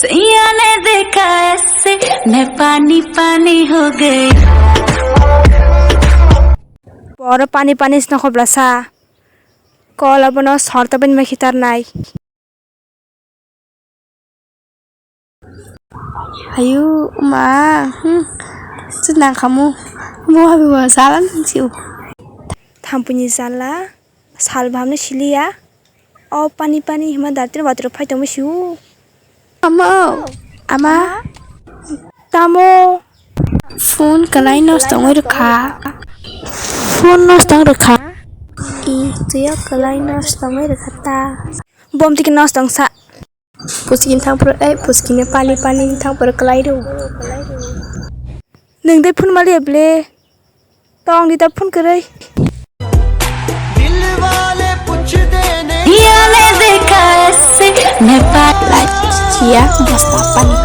सैया ने देखा ऐसे मैं पानी पानी हो गई বড় পানি পানি নখবলাসা কল আবন সরতাবেন মেখিতার নাই Ayo, ma, senang kamu. Mau habis jalan sih. থাম্পুনি জানলা সাল ভাবনে শিলিয়া অ পানি পানি হিমা দাঁতের বাতর ফাইতামো শিউ Kamu, ama, তামো phone kalai nos tong rekha. Phone nos tong rekha. Itu ya kalai nos tong rekha ta. বম থেকে নষ্ট অংসা Puskin thang per puskin pani pani thang per kalai do. नों दे फुन मालिया ब्ले तong di ta फुन करे सैया ने देखा ऐसे मैं Like cia basta pani.